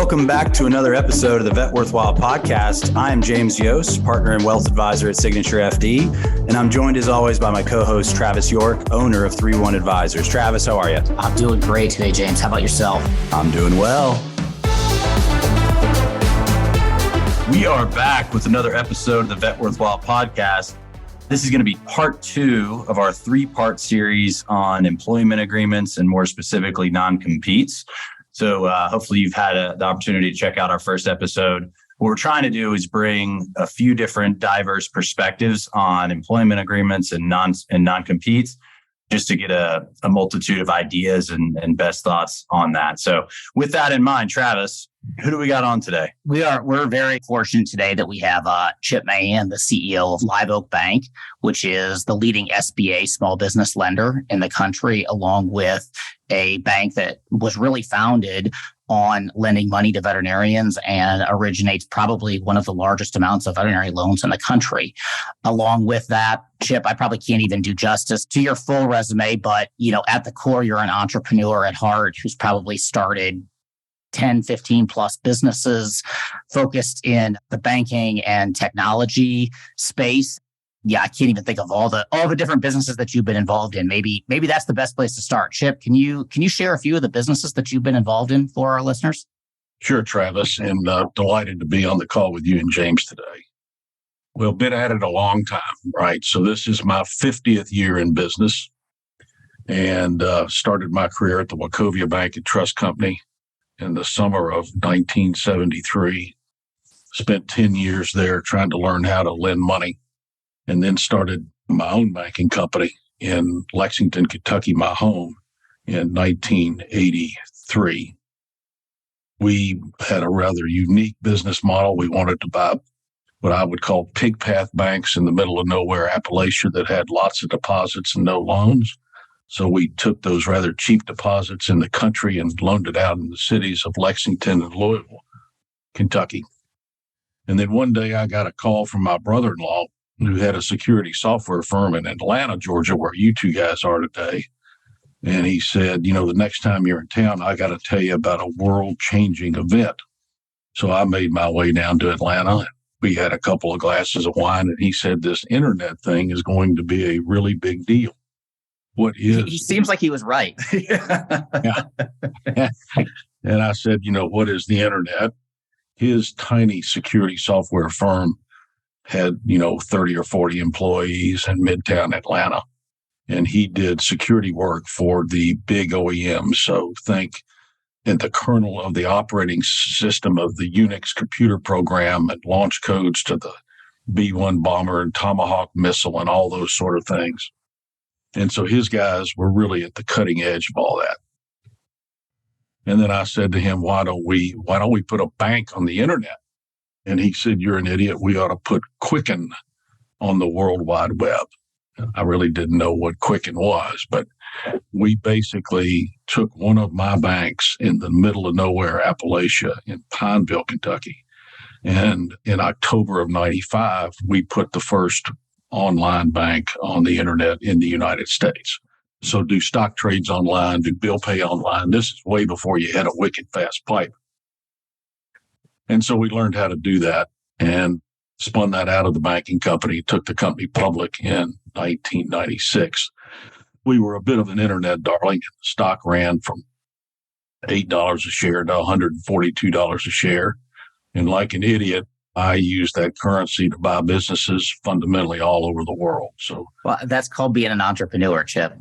Welcome back to another episode of the Vet Worthwhile podcast. I am James Yost, partner and wealth advisor at Signature FD, and I'm joined as always by my co-host Travis York, owner of 3-1 Advisors. Travis, how are you? I'm doing great today, James. How about yourself? I'm doing well. We are back with another episode of the Vet Worthwhile podcast. This is going to be part 2 of our 3-part series on employment agreements and more specifically non-competes. So hopefully you've had the opportunity to check out our first episode. What we're trying to do is bring a few different diverse perspectives on employment agreements and non-competes, just to get a multitude of ideas and best thoughts on that. So with that in mind, Travis, who do we got on today? We're very fortunate today that we have Chip Mahan, the CEO of Live Oak Bank, which is the leading SBA small business lender in the country, along with a bank that was really founded on lending money to veterinarians and originates probably one of the largest amounts of veterinary loans in the country. Along with that, Chip, I probably can't even do justice to your full resume, but at the core, you're an entrepreneur at heart who's probably started 10, 15 plus businesses focused in the banking and technology space. Yeah, I can't even think of all the different businesses that you've been involved in. Maybe that's the best place to start. Chip, can you share a few of the businesses that you've been involved in for our listeners? Sure, Travis, and delighted to be on the call with you and James today. Well, been at it a long time, right? So this is my 50th year in business, and started my career at the Wachovia Bank and Trust Company in the summer of 1973. Spent 10 years there trying to learn how to lend money, and then started my own banking company in Lexington, Kentucky, my home, in 1983. We had a rather unique business model. We wanted to buy what I would call pig path banks in the middle of nowhere Appalachia that had lots of deposits and no loans. So we took those rather cheap deposits in the country and loaned it out in the cities of Lexington and Louisville, Kentucky. And then one day I got a call from my brother-in-law who had a security software firm in Atlanta, Georgia, where you two guys are today. And he said, the next time you're in town, I got to tell you about a world-changing event. So I made my way down to Atlanta. We had a couple of glasses of wine, and he said, this internet thing is going to be a really big deal. What is? He seems like he was right. Yeah. And I said, what is the internet? His tiny security software firm had, 30 or 40 employees in Midtown Atlanta. And he did security work for the big OEMs. So think in the kernel of the operating system of the Unix computer program and launch codes to the B-1 bomber and Tomahawk missile and all those sort of things. And so his guys were really at the cutting edge of all that. And then I said to him, why don't we put a bank on the internet? And he said, you're an idiot. We ought to put Quicken on the World Wide Web. I really didn't know what Quicken was, but we basically took one of my banks in the middle of nowhere, Appalachia, in Pineville, Kentucky. And in October of 95, we put the first online bank on the internet in the United States. So do stock trades online, do bill pay online. This is way before you had a wicked fast pipe. And so we learned how to do that and spun that out of the banking company, took the company public in 1996. We were a bit of an internet darling. The stock ran from $8 a share to $142 a share. And like an idiot, I use that currency to buy businesses fundamentally all over the world. So, well, that's called being an entrepreneur, Chip.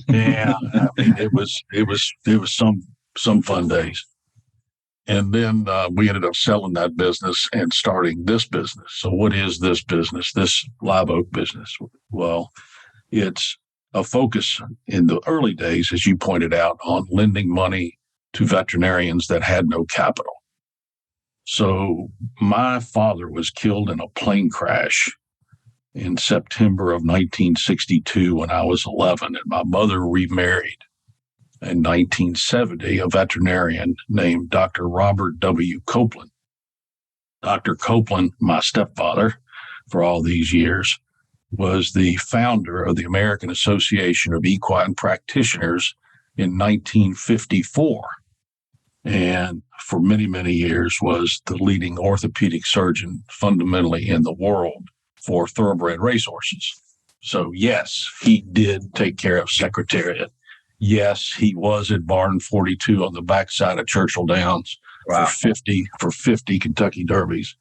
Yeah, I mean, it was some fun days. And then we ended up selling that business and starting this business. So, what is this business? This Live Oak business? Well, it's a focus in the early days, as you pointed out, on lending money to veterinarians that had no capital. So my father was killed in a plane crash in September of 1962 when I was 11, and my mother remarried in 1970 a veterinarian named Dr. Robert W. Copeland. Dr. Copeland, my stepfather for all these years, was the founder of the American Association of Equine Practitioners in 1954. and for many, many years was the leading orthopedic surgeon fundamentally in the world for thoroughbred racehorses. So yes, he did take care of Secretariat. Yes, he was at Barn 42 on the backside of Churchill Downs Wow. for 50 Kentucky Derbies.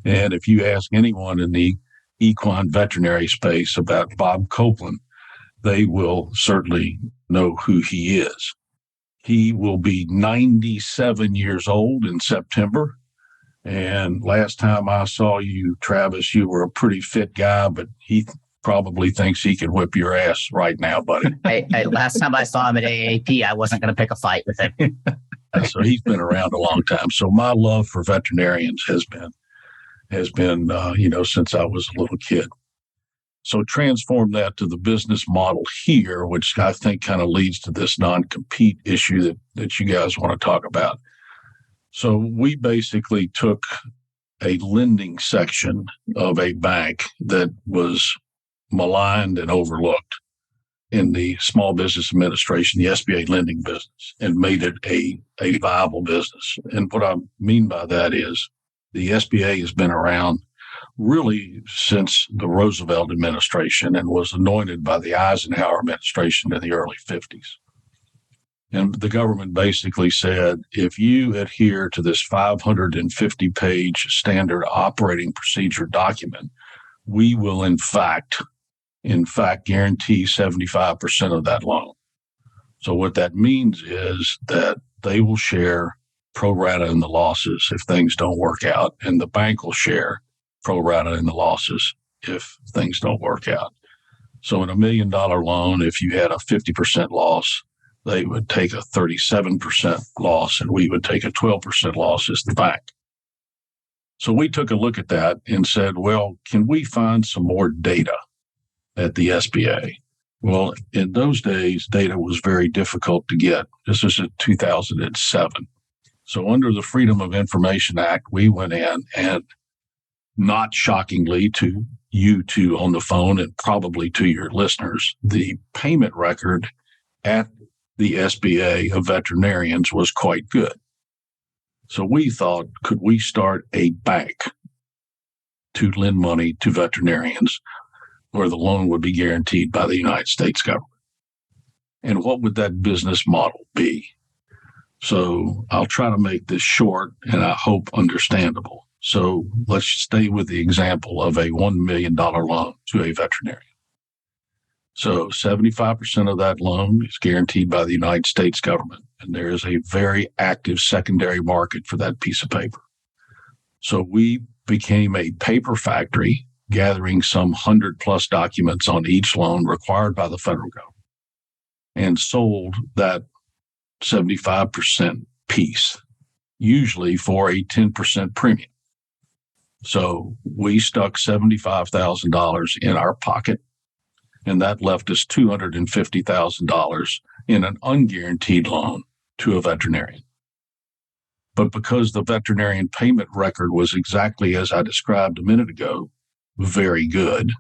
And if you ask anyone in the equine veterinary space about Bob Copeland, they will certainly know who he is. He will be 97 years old in September. And last time I saw you, Travis, you were a pretty fit guy, but he probably thinks he can whip your ass right now, buddy. Last time I saw him at AAP, I wasn't going to pick a fight with him. So he's been around a long time. So my love for veterinarians has been since I was a little kid. So transform that to the business model here, which I think kind of leads to this non-compete issue that you guys want to talk about. So we basically took a lending section of a bank that was maligned and overlooked in the Small Business Administration, the SBA lending business, and made it a viable business. And what I mean by that is the SBA has been around really since the Roosevelt administration and was anointed by the Eisenhower administration in the early 50s. And the government basically said, if you adhere to this 550-page standard operating procedure document, we will in fact guarantee 75% of that loan. So what that means is that they will share pro rata in the losses if things don't work out, and the bank will share pro rata in the losses if things don't work out. So in $1 million loan, if you had a 50% loss, they would take a 37% loss, and we would take a 12% loss as the bank. So we took a look at that and said, well, can we find some more data at the SBA? Well, in those days, data was very difficult to get. This was in 2007. So under the Freedom of Information Act, we went in and, not shockingly to you two on the phone and probably to your listeners, the payment record at the SBA of veterinarians was quite good. So we thought, could we start a bank to lend money to veterinarians where the loan would be guaranteed by the United States government? And what would that business model be? So I'll try to make this short and I hope understandable. So let's stay with the example of a $1 million loan to a veterinarian. So 75% of that loan is guaranteed by the United States government, and there is a very active secondary market for that piece of paper. So we became a paper factory, gathering some 100+ documents on each loan required by the federal government, and sold that 75% piece, usually for a 10% premium. So we stuck $75,000 in our pocket, and that left us $250,000 in an unguaranteed loan to a veterinarian. But because the veterinarian payment record was exactly as I described a minute ago, very good,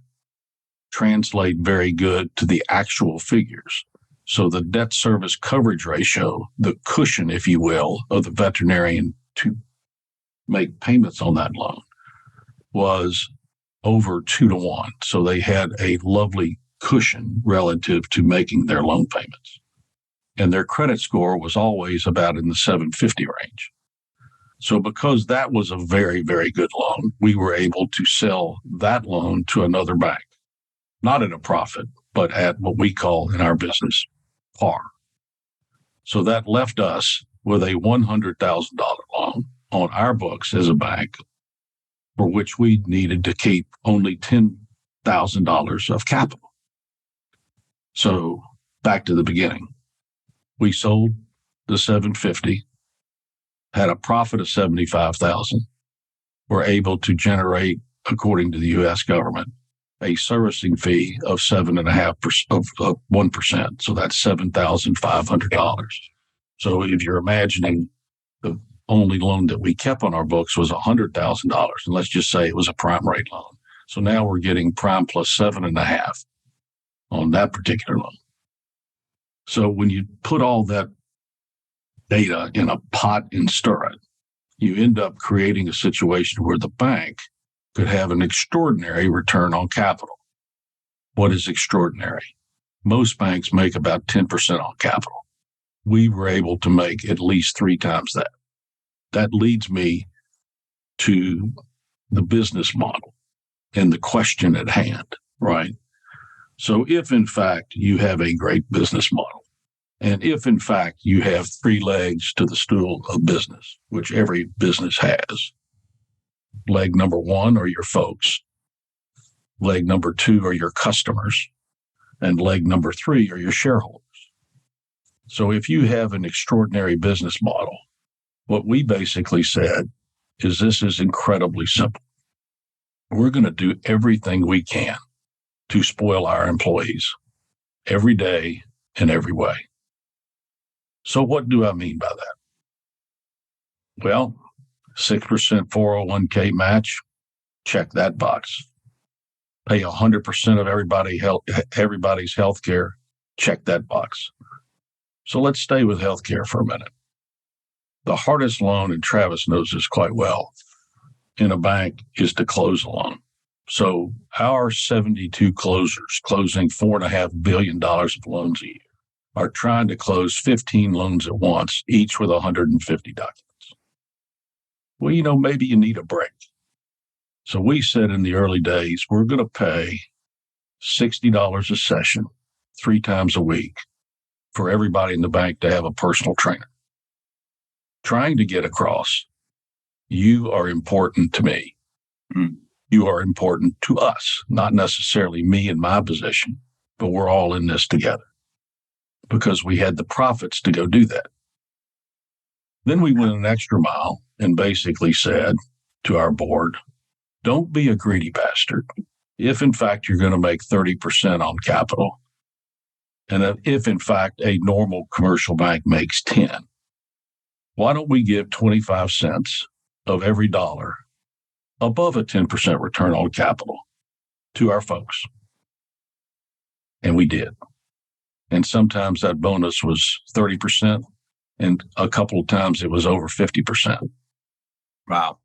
translate very good to the actual figures. So the debt service coverage ratio, the cushion, if you will, of the veterinarian to make payments on that loan was over 2-to-1. So they had a lovely cushion relative to making their loan payments. And their credit score was always about in the 750 range. So because that was a very, very good loan, we were able to sell that loan to another bank, not at a profit, but at what we call in our business par. So that left us with a $100,000 loan on our books as a bank, for which we needed to keep only $10,000 of capital. So back to the beginning, we sold the 750, had a profit of 75,000. We're able to generate, according to the U.S. government, a servicing fee of 7.5% of 1%. So that's $7,500. So if you're imagining the only loan that we kept on our books was $100,000, and let's just say it was a prime rate loan. So now we're getting prime plus 7.5 on that particular loan. So when you put all that data in a pot and stir it, you end up creating a situation where the bank could have an extraordinary return on capital. What is extraordinary? Most banks make about 10% on capital. We were able to make at least 3 times that. That leads me to the business model and the question at hand, right? So if in fact you have a great business model, and if in fact you have 3 legs to the stool of business, which every business has, leg number 1 are your folks, leg number 2 are your customers, and leg number 3 are your shareholders. So if you have an extraordinary business model, what we basically said is this is incredibly simple. We're going to do everything we can to spoil our employees every day in every way. So what do I mean by that? Well, 6% 401k match, check that box. Pay 100% of everybody's health care, check that box. So let's stay with healthcare for a minute. The hardest loan, and Travis knows this quite well, in a bank is to close a loan. So our 72 closers closing $4.5 billion of loans a year are trying to close 15 loans at once, each with 150 documents. Well, maybe you need a break. So we said in the early days, we're going to pay $60 a session 3 times a week for everybody in the bank to have a personal trainer. Trying to get across, you are important to me. You are important to us, not necessarily me in my position, but we're all in this together because we had the profits to go do that. Then we went an extra mile and basically said to our board, don't be a greedy bastard. If in fact you're going to make 30% on capital, and if in fact a normal commercial bank makes 10, why don't we give 25 cents of every dollar above a 10% return on capital to our folks? And we did. And sometimes that bonus was 30%, and a couple of times it was over 50%. Wow.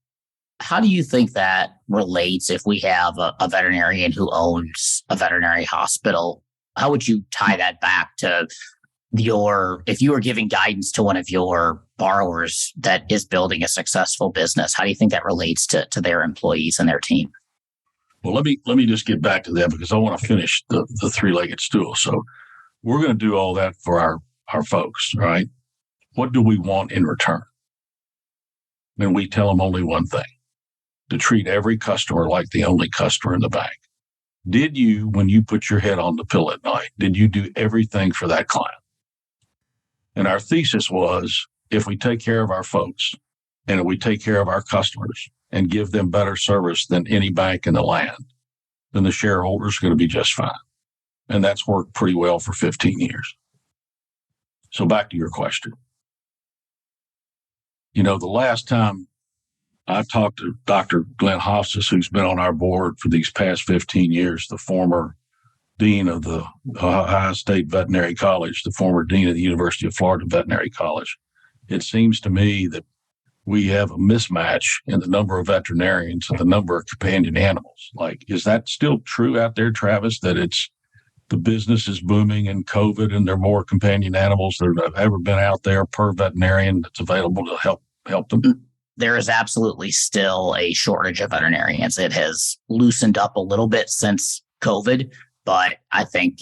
How do you think that relates if we have a veterinarian who owns a veterinary hospital? How would you tie that back to if you were giving guidance to one of your borrowers that is building a successful business, how do you think that relates to their employees and their team? Well, let me just get back to that because I want to finish the 3-legged stool. So we're going to do all that for our folks, right? What do we want in return? And we tell them only one thing, to treat every customer like the only customer in the bank. Did you, when you put your head on the pillow at night, did you do everything for that client? And our thesis was, if we take care of our folks and if we take care of our customers and give them better service than any bank in the land, then the shareholders are going to be just fine. And that's worked pretty well for 15 years. So back to your question. The last time I talked to Dr. Glenn Hofstas, who's been on our board for these past 15 years, the former dean of the Ohio State Veterinary College, the former dean of the University of Florida Veterinary College, it seems to me that we have a mismatch in the number of veterinarians and the number of companion animals. Like, is that still true out there, Travis, that the business is booming in COVID and there are more companion animals that have ever been out there per veterinarian that's available to help them? There is absolutely still a shortage of veterinarians. It has loosened up a little bit since COVID, but I think,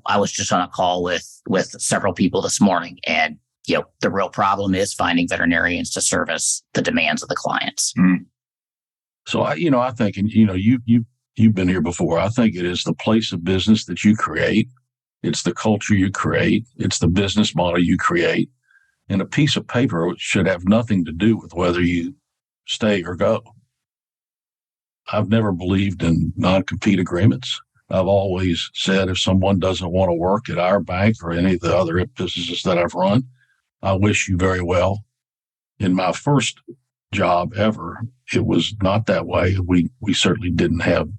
I was just on a call with several people this morning, and, the real problem is finding veterinarians to service the demands of the clients. So, I think, and, you've been here before. I think it is the place of business that you create. It's the culture you create. It's the business model you create. And a piece of paper should have nothing to do with whether you stay or go. I've never believed in non-compete agreements. I've always said if someone doesn't want to work at our bank or any of the other businesses that I've run, I wish you very well. In my first job ever, it was not that way. We certainly didn't have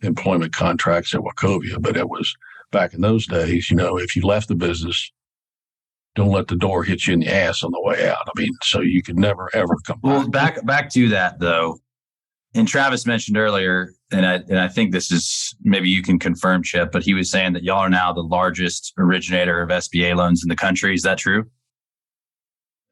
employment contracts at Wachovia, but it was back in those days, if you left the business, don't let the door hit you in the ass on the way out. I mean, so you could never, ever come Well, back. back to that though. And Travis mentioned earlier, and I think this is, maybe you can confirm, Chip, but he was saying that y'all are now the largest originator of SBA loans in the country. Is that true?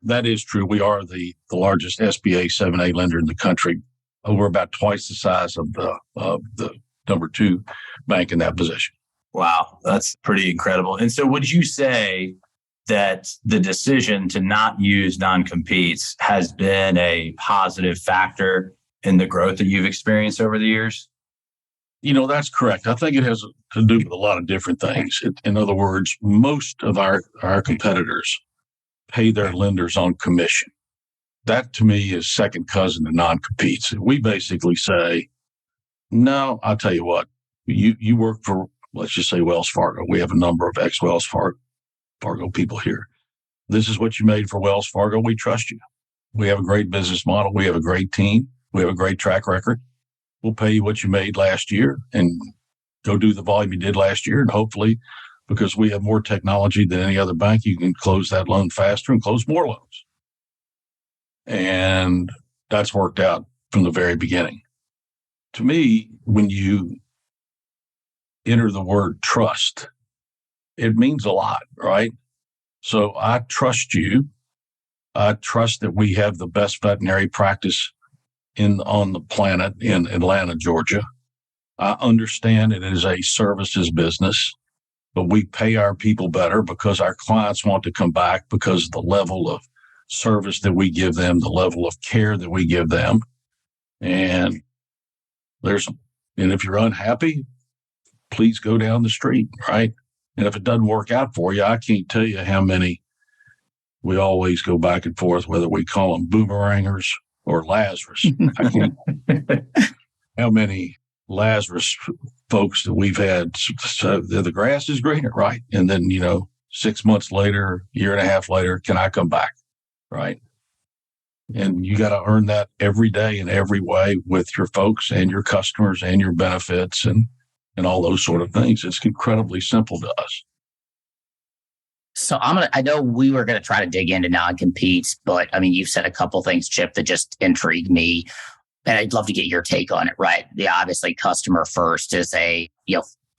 That is true. We are the largest SBA 7A lender in the country. We're about twice the size of the number two bank in that position. Wow, that's pretty incredible. And so would you say that the decision to not use non-competes has been a positive factor in the growth that you've experienced over the years? That's correct. I think it has to do with a lot of different things. In other words, most of our competitors pay their lenders on commission. That to me is second cousin to non-competes. We basically say, no, I'll tell you what, you work for, let's just say Wells Fargo. We have a number of ex-Wells Fargo people here. This is what you made for Wells Fargo. We trust you. We have a great business model. We have a great team. We have a great track record. We'll pay you what you made last year and go do the volume you did last year. And hopefully, because we have more technology than any other bank, you can close that loan faster and close more loans. And that's worked out from the very beginning. To me, when you enter the word trust, it means a lot, right? So I trust you. I trust that we have the best veterinary practice on the planet in Atlanta, Georgia. I understand it is a services business, but we pay our people better because our clients want to come back because of the level of service that we give them, the level of care that we give them. And if you're unhappy, please go down the street, right? And if it doesn't work out for you, I can't tell you how many we always go back and forth, whether we call them boomerangers or Lazarus. How many Lazarus folks that we've had. So the grass is greener, right? And then, 6 months later, year and a half later, can I come back? Right. And you got to earn that every day in every way with your folks and your customers and your benefits and all those sort of things. It's incredibly simple to us. So I know we were going to try to dig into non-competes, but I mean, you've said a couple things, Chip, that just intrigued me. And I'd love to get your take on it, right? Obviously customer first is a,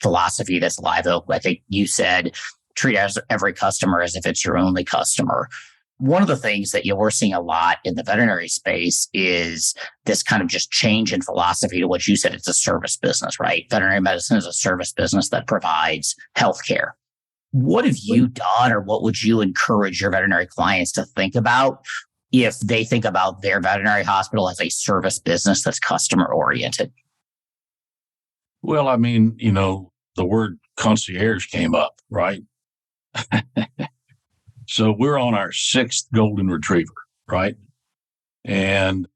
philosophy that's Live Oak. I think you said treat every customer as if it's your only customer. One of the things that we're seeing a lot in the veterinary space is this kind of just change in philosophy to what you said. It's a service business, right? Veterinary medicine is a service business that provides healthcare. What have you done, or what would you encourage your veterinary clients to think about if they think about their veterinary hospital as a service business that's customer oriented? Well, I mean, the word concierge came up, right? So we're on our 6th golden retriever, right? And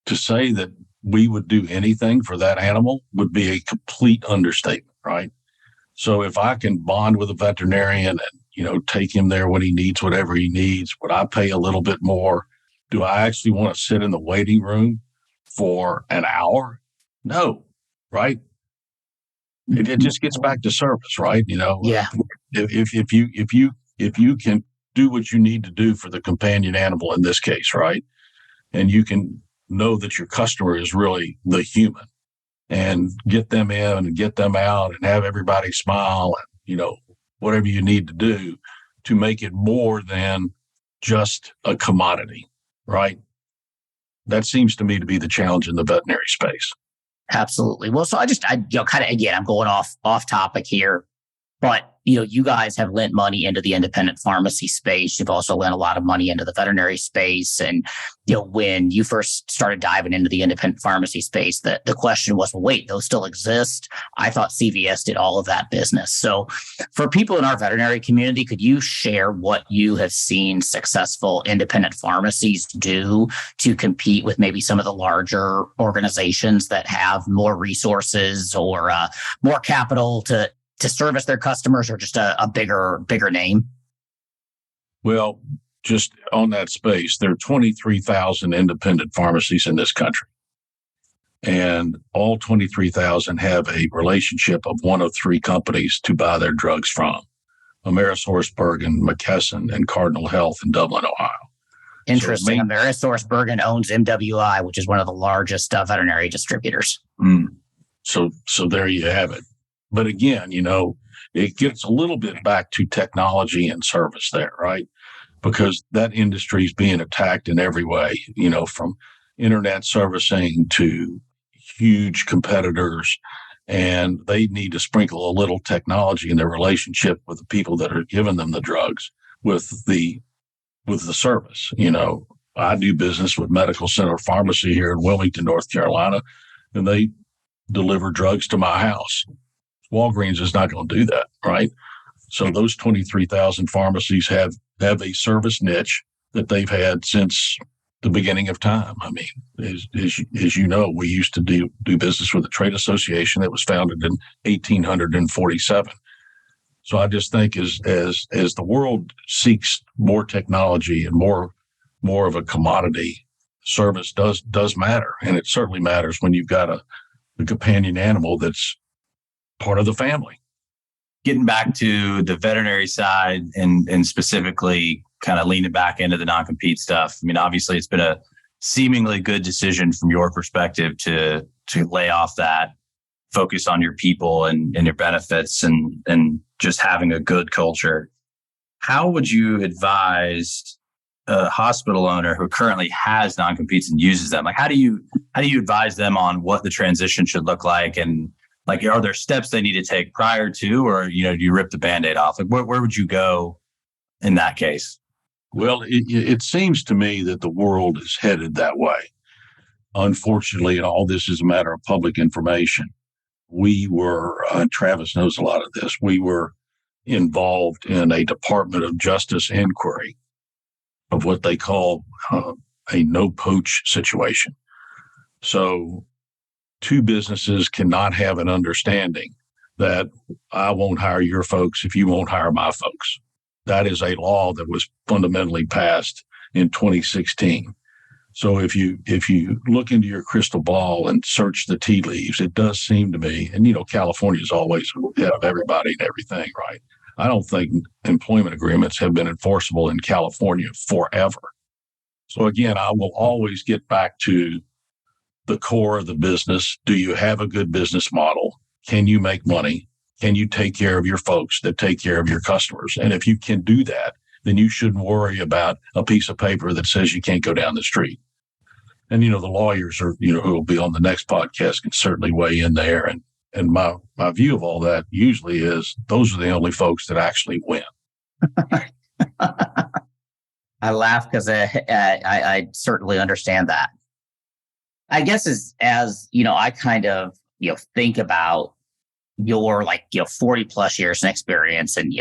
to say that we would do anything for that animal would be a complete understatement, right? So if I can bond with a veterinarian and, take him there when he needs whatever he needs, would I pay a little bit more? Do I actually want to sit in the waiting room for an hour? No, right? It just gets back to service, right? Yeah. If you can do what you need to do for the companion animal in this case, right? And you can know that your customer is really the human and get them in and get them out and have everybody smile and, whatever you need to do to make it more than just a commodity, right? That seems to me to be the challenge in the veterinary space. Absolutely. Well, so I kind of, again, I'm going off topic here, but you guys have lent money into the independent pharmacy space. You've also lent a lot of money into the veterinary space. And, when you first started diving into the independent pharmacy space, the question was, well, wait, those still exist? I thought CVS did all of that business. So for people in our veterinary community, could you share what you have seen successful independent pharmacies do to compete with maybe some of the larger organizations that have more resources or more capital to service their customers, or just a bigger name? Well, just on that space, there are 23,000 independent pharmacies in this country. And all 23,000 have a relationship of one of 3 companies to buy their drugs from. AmerisourceBergen, McKesson, and Cardinal Health in Dublin, Ohio. Interesting. AmerisourceBergen owns MWI, which is one of the largest veterinary distributors. So there you have it. But again, it gets a little bit back to technology and service there, right? Because that industry is being attacked in every way, from internet servicing to huge competitors. And they need to sprinkle a little technology in their relationship with the people that are giving them the drugs with the service. I do business with Medical Center Pharmacy here in Wilmington, North Carolina, and they deliver drugs to my house. Walgreens is not going to do that, right? So those 23,000 pharmacies have a service niche that they've had since the beginning of time. I mean, as you know, we used to do business with a trade association that was founded in 1847. So I just think as the world seeks more technology and more of a commodity, service does matter. And it certainly matters when you've got a companion animal that's part of the family. Getting back to the veterinary side and specifically kind of leaning back into the non-compete stuff. I mean, obviously it's been a seemingly good decision from your perspective to lay off that, focus on your people and your benefits and just having a good culture. How would you advise a hospital owner who currently has non-competes and uses them? Like, how do you advise them on what the transition should look like? And like, are there steps they need to take prior to, or, do you rip the Band-Aid off? Like, where would you go in that case? Well, it seems to me that the world is headed that way. Unfortunately, and all this is a matter of public information. We were, Travis knows a lot of this, we were involved in a Department of Justice inquiry of what they call a no-poach situation. So two businesses cannot have an understanding that I won't hire your folks if you won't hire my folks. That is a law that was fundamentally passed in 2016. So if you look into your crystal ball and search the tea leaves, it does seem to me, and California's always have everybody and everything, right? I don't think employment agreements have been enforceable in California forever. So again, I will always get back to the core of the business. Do you have a good business model? Can you make money? Can you take care of your folks that take care of your customers? And if you can do that, then you shouldn't worry about a piece of paper that says you can't go down the street. And, the lawyers are, who will be on the next podcast can certainly weigh in there. And my view of all that usually is those are the only folks that actually win. I laugh because I certainly understand that. I guess as I kind of, think about your 40 plus years in experience and,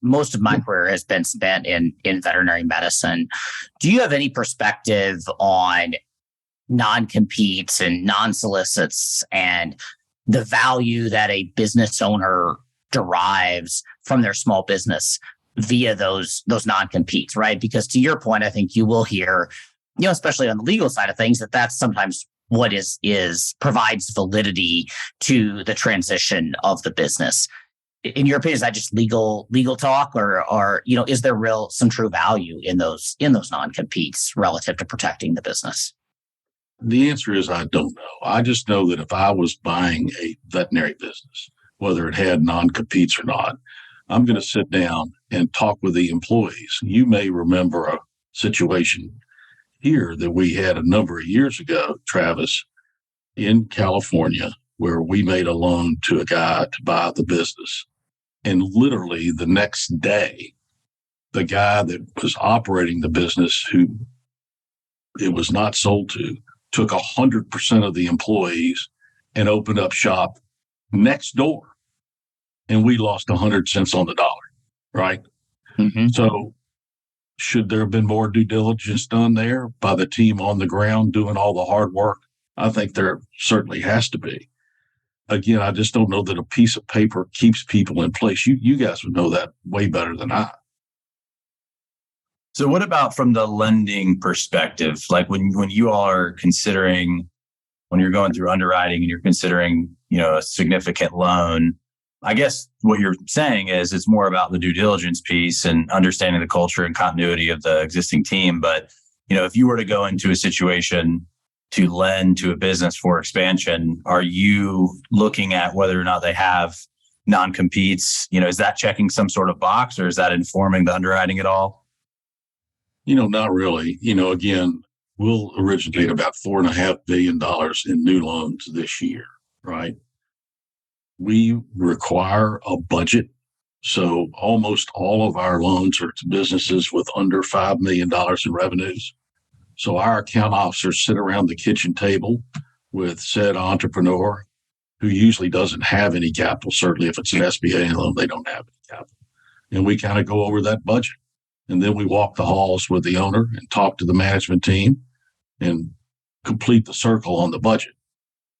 most of my career has been spent in veterinary medicine. Do you have any perspective on non-competes and non-solicits and the value that a business owner derives from their small business via those non-competes, right? Because to your point, I think you will hear, especially on the legal side of things, that's sometimes what is provides validity to the transition of the business. In your opinion, is that just legal talk, or is there some true value in those non-competes relative to protecting the business? The answer is I don't know. I just know that if I was buying a veterinary business, whether it had non-competes or not, I'm going to sit down and talk with the employees. You may remember a situation here that we had a number of years ago, Travis, in California, where we made a loan to a guy to buy the business. And literally the next day, the guy that was operating the business, who it was not sold to, took 100% of the employees and opened up shop next door. And we lost 100 cents on the dollar, right? Mm-hmm. So should there have been more due diligence done there by the team on the ground doing all the hard work? I think there certainly has to be. Again, I just don't know that a piece of paper keeps people in place. You guys would know that way better than I. So what about from the lending perspective? Like when you all are considering, when you're going through underwriting and you're considering, a significant loan, I guess what you're saying is it's more about the due diligence piece and understanding the culture and continuity of the existing team. But, if you were to go into a situation to lend to a business for expansion, are you looking at whether or not they have non-competes? Is that checking some sort of box, or is that informing the underwriting at all? Not really. Again, we'll originate about $4.5 billion in new loans this year, right? We require a budget. So almost all of our loans are to businesses with under $5 million in revenues. So our account officers sit around the kitchen table with said entrepreneur who usually doesn't have any capital. Certainly if it's an SBA loan, they don't have any capital. And we kind of go over that budget. And then we walk the halls with the owner and talk to the management team and complete the circle on the budget.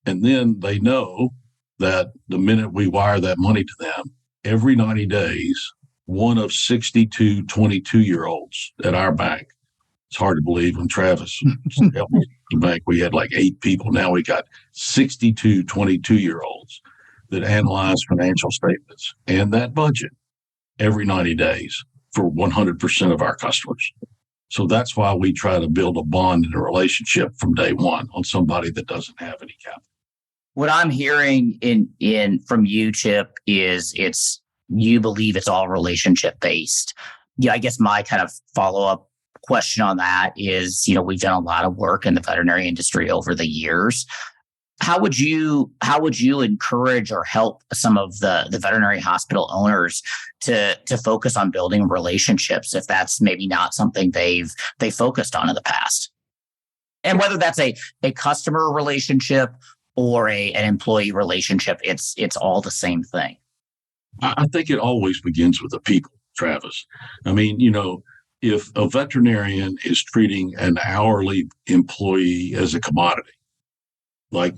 And then they know that the minute we wire that money to them, every 90 days, one of 62 22-year-olds at our bank, it's hard to believe when Travis helped me at the bank, we had like 8 people. Now we got 62 22-year-olds that analyze financial statements and that budget every 90 days for 100% of our customers. So that's why we try to build a bond and a relationship from day one on somebody that doesn't have any capital. What I'm hearing in from you, Chip, is you believe it's all relationship based. Yeah, I guess my kind of follow-up question on that is, we've done a lot of work in the veterinary industry over the years. How would you encourage or help some of the veterinary hospital owners to focus on building relationships if that's maybe not something they focused on in the past? And whether that's a customer relationship or an employee relationship, it's all the same thing. I think it always begins with the people, Travis. I mean, if a veterinarian is treating an hourly employee as a commodity, like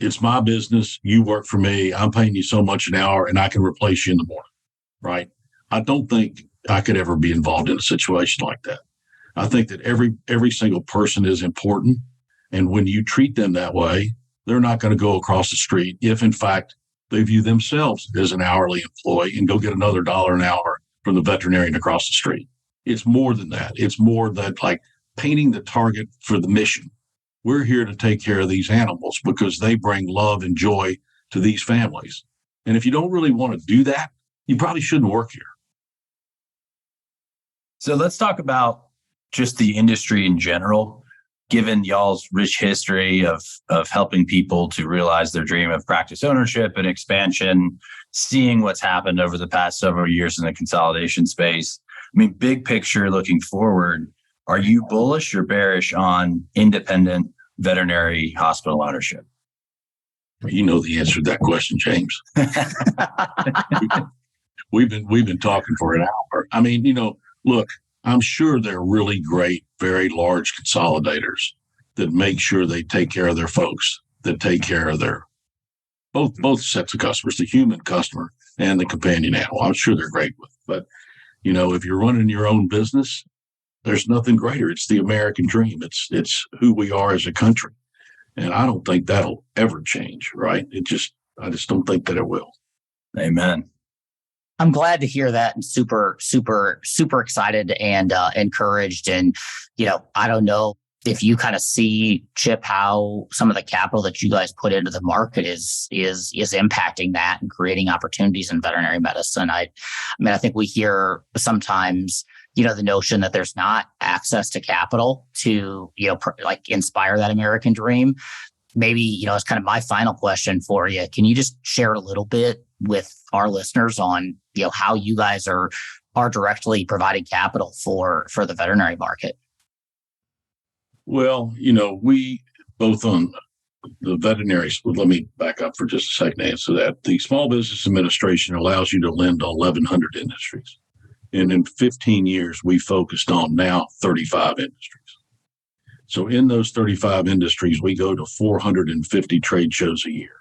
it's my business, you work for me, I'm paying you so much an hour and I can replace you in the morning, right? I don't think I could ever be involved in a situation like that. I think that every single person is important. And when you treat them that way, they're not going to go across the street if, in fact, they view themselves as an hourly employee and go get another $1 an hour from the veterinarian across the street. It's more than that. It's more that like painting the target for the mission. We're here to take care of these animals because they bring love and joy to these families. And if you don't really want to do that, you probably shouldn't work here. So let's talk about just the industry in general, given y'all's rich history of helping people to realize their dream of practice ownership and expansion, seeing what's happened over the past several years in the consolidation space. I mean, big picture looking forward, are you bullish or bearish on independent veterinary hospital ownership? You know the answer to that question, James. We've been talking for an hour. I mean, look, I'm sure they're really great, very large consolidators that make sure they take care of their folks, that take care of their both sets of customers, the human customer and the companion animal. I'm sure they're great with. But, if you're running your own business, there's nothing greater. It's the American dream. It's who we are as a country. And I don't think that'll ever change, right? I just don't think that it will. Amen. I'm glad to hear that and super, super, super excited and encouraged. And, I don't know if you kind of see, Chip, how some of the capital that you guys put into the market is impacting that and creating opportunities in veterinary medicine. I think we hear sometimes, the notion that there's not access to capital to, inspire that American dream. Maybe, it's kind of my final question for you. Can you just share a little bit with our listeners on, how you guys are directly providing capital for the veterinary market? Well, we both on the veterinary, let me back up for just a second to answer that. The Small Business Administration allows you to lend to 1,100 industries. And in 15 years, we focused on now 35 industries. So in those 35 industries, we go to 450 trade shows a year.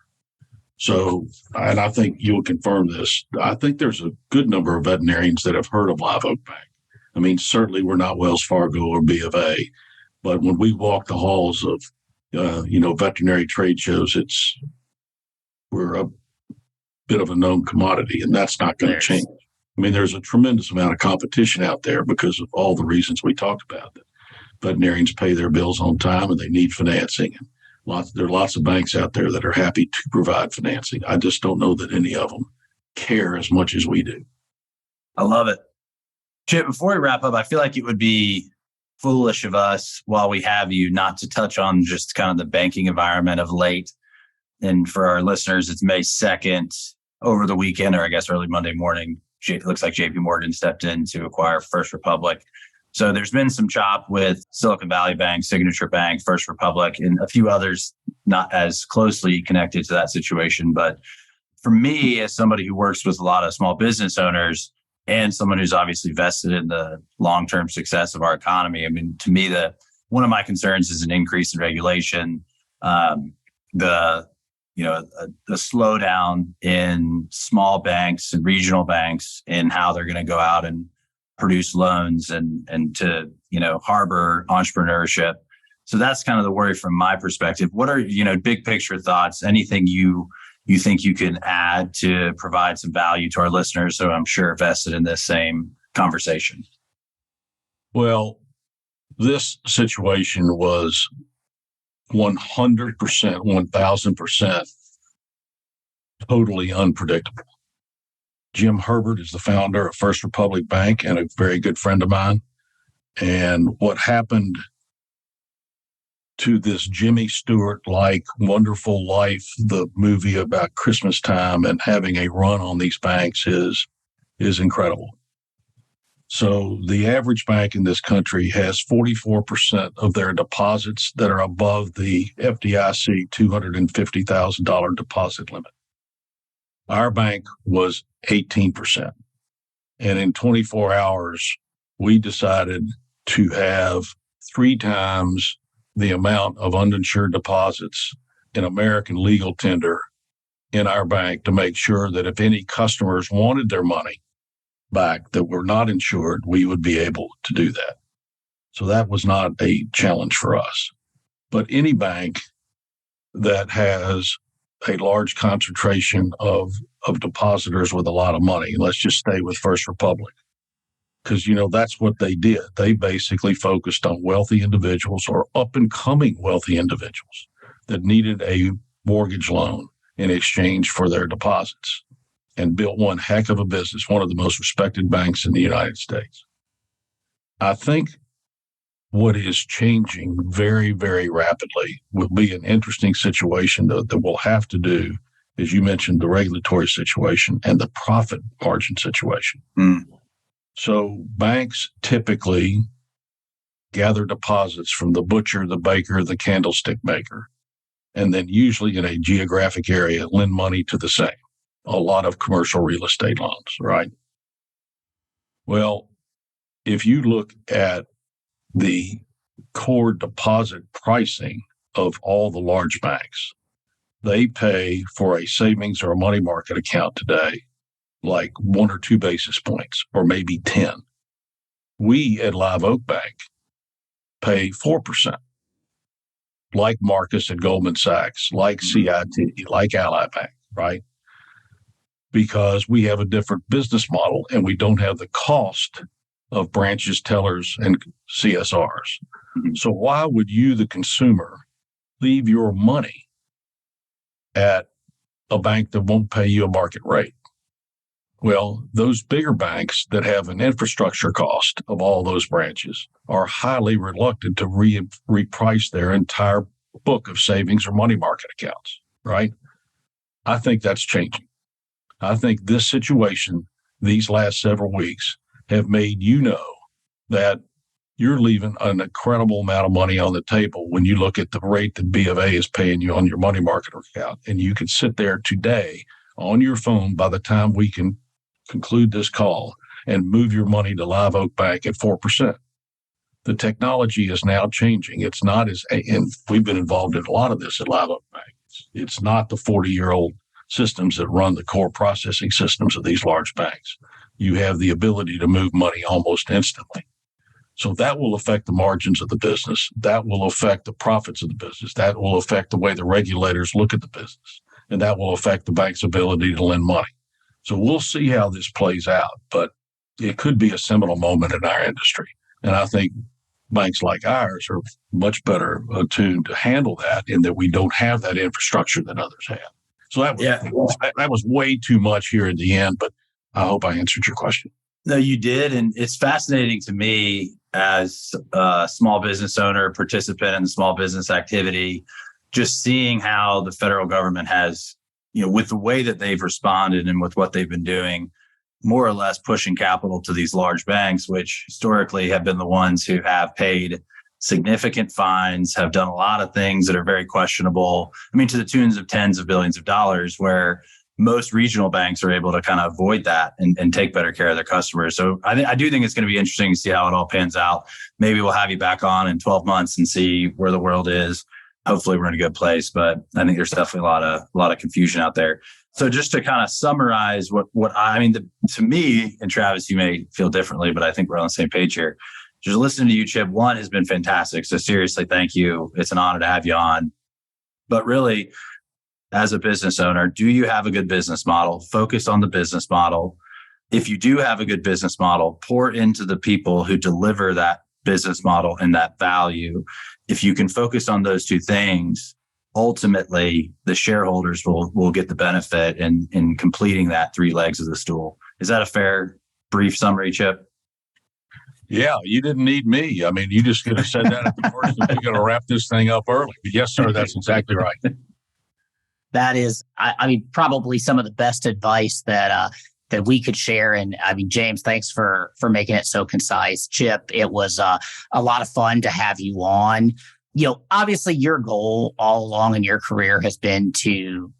So, and I think you'll confirm this, I think there's a good number of veterinarians that have heard of Live Oak Bank. I mean, certainly we're not Wells Fargo or B of A, but when we walk the halls of, veterinary trade shows, we're bit of a known commodity, and that's not going to change. I mean, there's a tremendous amount of competition out there because of all the reasons we talked about. That veterinarians pay their bills on time and they need financing. And there are lots of banks out there that are happy to provide financing. I just don't know that any of them care as much as we do. I love it. Chip, before we wrap up, I feel like it would be foolish of us while we have you not to touch on just kind of the banking environment of late. And for our listeners, it's May 2nd over the weekend, or I guess early Monday morning. It looks like JP Morgan stepped in to acquire First Republic. So there's been some chop with Silicon Valley Bank, Signature Bank, First Republic, and a few others not as closely connected to that situation. But for me, as somebody who works with a lot of small business owners and someone who's obviously vested in the long-term success of our economy, I mean, to me, one of my concerns is an increase in regulation, the slowdown in small banks and regional banks in how they're going to go out and produce loans and to, harbor entrepreneurship. So that's kind of the worry from my perspective. What are, big picture thoughts, anything you think you can add to provide some value to our listeners? So I'm sure vested in this same conversation. Well, this situation was 100%, 1000% totally unpredictable. Jim Herbert is the founder of First Republic Bank and a very good friend of mine. And what happened to this Jimmy Stewart-like Wonderful Life, the movie about Christmas time, and having a run on these banks is incredible. So the average bank in this country has 44% of their deposits that are above the FDIC $250,000 deposit limit. Our bank was 18%. And in 24 hours, we decided to have 3 times the amount of uninsured deposits in American legal tender in our bank to make sure that if any customers wanted their money back that were not insured, we would be able to do that. So that was not a challenge for us. But any bank that has a large concentration of depositors with a lot of money, let's just stay with First Republic, because, that's what they did. They basically focused on wealthy individuals or up-and-coming wealthy individuals that needed a mortgage loan in exchange for their deposits, and built one heck of a business, one of the most respected banks in the United States. I think what is changing very, very rapidly will be an interesting situation that we'll have to do, as you mentioned, the regulatory situation and the profit margin situation. So banks typically gather deposits from the butcher, the baker, the candlestick maker, and then usually in a geographic area, lend money to the same. A lot of commercial real estate loans, right? Well, if you look at the core deposit pricing of all the large banks, they pay for a savings or a money market account today like 1 or 2 basis points, or maybe 10. We at Live Oak Bank pay 4%, like Marcus at Goldman Sachs, like CIT, like Ally Bank, right? Because we have a different business model and we don't have the cost of branches, tellers, and CSRs. So why would you, the consumer, leave your money at a bank that won't pay you a market rate? Well, those bigger banks that have an infrastructure cost of all those branches are highly reluctant to reprice their entire book of savings or money market accounts, right? I think that's changing. I think this situation, these last several weeks, have made that you're leaving an incredible amount of money on the table when you look at the rate that B of A is paying you on your money market account. And you can sit there today on your phone by the time we can conclude this call and move your money to Live Oak Bank at 4%. The technology is now changing. It's not and we've been involved in a lot of this at Live Oak Bank. It's not the 40-year-old systems that run the core processing systems of these large banks. You have the ability to move money almost instantly. So that will affect the margins of the business. That will affect the profits of the business. That will affect the way the regulators look at the business. and that will affect the bank's ability to lend money. So we'll see how this plays out, but it could be a seminal moment in our industry. And I think banks like ours are much better attuned to handle that in that we don't have that infrastructure that others have. So that was way too much here at the end, but I hope I answered your question. No, you did. And it's fascinating to me as a small business owner, participant in the small business activity, just seeing how the federal government has, with the way that they've responded and with what they've been doing, more or less pushing capital to these large banks, which historically have been the ones who have paid significant fines, have done a lot of things that are very questionable. I mean, to the tunes of tens of billions of dollars, where most regional banks are able to kind of avoid that and take better care of their customers. So I do think it's going to be interesting to see how it all pans out. Maybe we'll have you back on in 12 months and see where the world is. Hopefully we're in a good place, but I think there's definitely a lot of confusion out there. So just to kind of summarize to me, and Travis, you may feel differently, but I think we're on the same page here. Just listening to you, Chip, one has been fantastic. So seriously, thank you. It's an honor to have you on. But really, as a business owner, do you have a good business model? Focus on the business model. If you do have a good business model, pour into the people who deliver that business model and that value. If you can focus on those two things, ultimately the shareholders will get the benefit in completing that three legs of the stool. Is that a fair, brief summary, Chip? Yeah, you didn't need me. I mean, you just could have said that at the first, and we're going to wrap this thing up early. But yes, sir, that's exactly right. That is, probably some of the best advice that we could share. And James, thanks for making it so concise. Chip, it was a lot of fun to have you on. Obviously your goal all along in your career has been to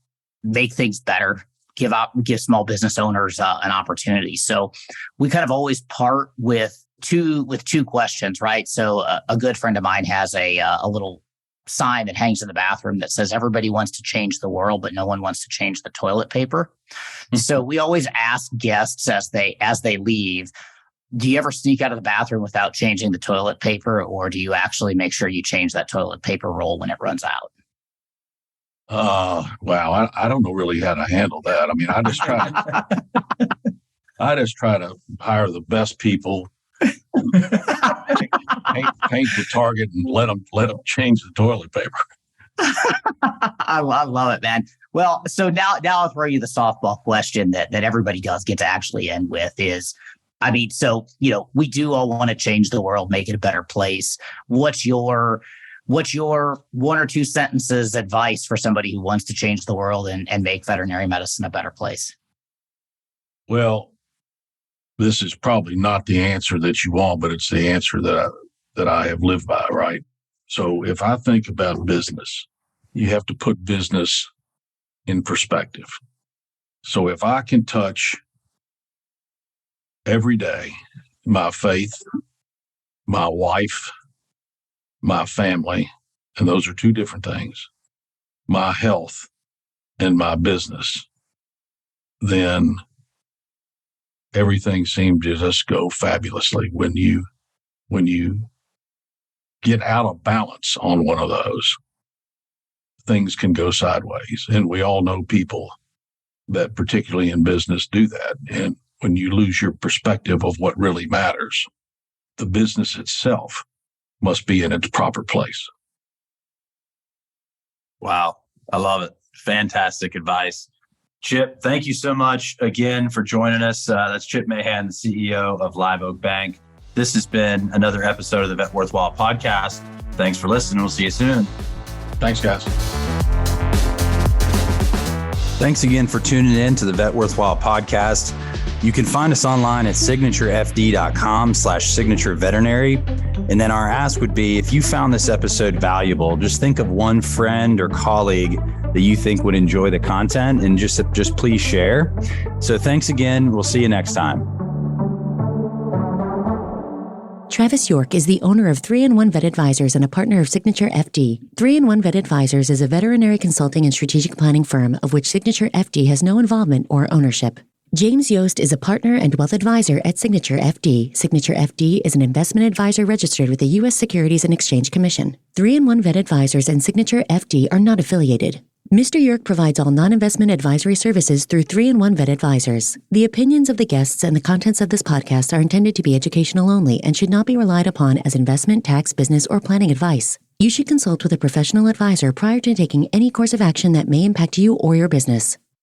make things better, give small business owners an opportunity. So we kind of always part with two questions, right? So a good friend of mine has a little sign that hangs in the bathroom that says everybody wants to change the world, but no one wants to change the toilet paper. So we always ask guests as they leave, do you ever sneak out of the bathroom without changing the toilet paper, or do you actually make sure you change that toilet paper roll when it runs out? Wow. I don't know really how to handle that. I mean, I just try to hire the best people, paint the target, and let them change the toilet paper. I love it, man. Well, so now I'll throw you the softball question that everybody does get to actually end with is, we do all want to change the world, make it a better place. What's your one or two sentences advice for somebody who wants to change the world and make veterinary medicine a better place? Well, this is probably not the answer that you want, but it's the answer that I have lived by, right? So if I think about business, you have to put business in perspective. So if I can touch every day my faith, my wife, my family, and those are two different things, my health and my business, then everything seemed to just go fabulously. When you get out of balance on one of those, things can go sideways. And we all know people that, particularly in business, do that. And when you lose your perspective of what really matters, the business itself must be in its proper place. Wow. I love it. Fantastic advice. Chip, thank you so much again for joining us. That's Chip Mahan, the CEO of Live Oak Bank. This has been another episode of the Vet Worthwhile podcast. Thanks for listening. We'll see you soon. Thanks, guys. Thanks again for tuning in to the Vet Worthwhile podcast. You can find us online at signaturefd.com/signatureveterinary. And then our ask would be, if you found this episode valuable, just think of one friend or colleague that you think would enjoy the content and just please share. So thanks again. We'll see you next time. Travis York is the owner of 3-in-1 Vet Advisors and a partner of Signature FD. 3-in-1 Vet Advisors is a veterinary consulting and strategic planning firm of which Signature FD has no involvement or ownership. James Yost is a partner and wealth advisor at Signature FD. Signature FD is an investment advisor registered with the U.S. Securities and Exchange Commission. 3-in-1 Vet Advisors and Signature FD are not affiliated. Mr. York provides all non-investment advisory services through 3-in-1 Vet Advisors. The opinions of the guests and the contents of this podcast are intended to be educational only and should not be relied upon as investment, tax, business, or planning advice. You should consult with a professional advisor prior to taking any course of action that may impact you or your business.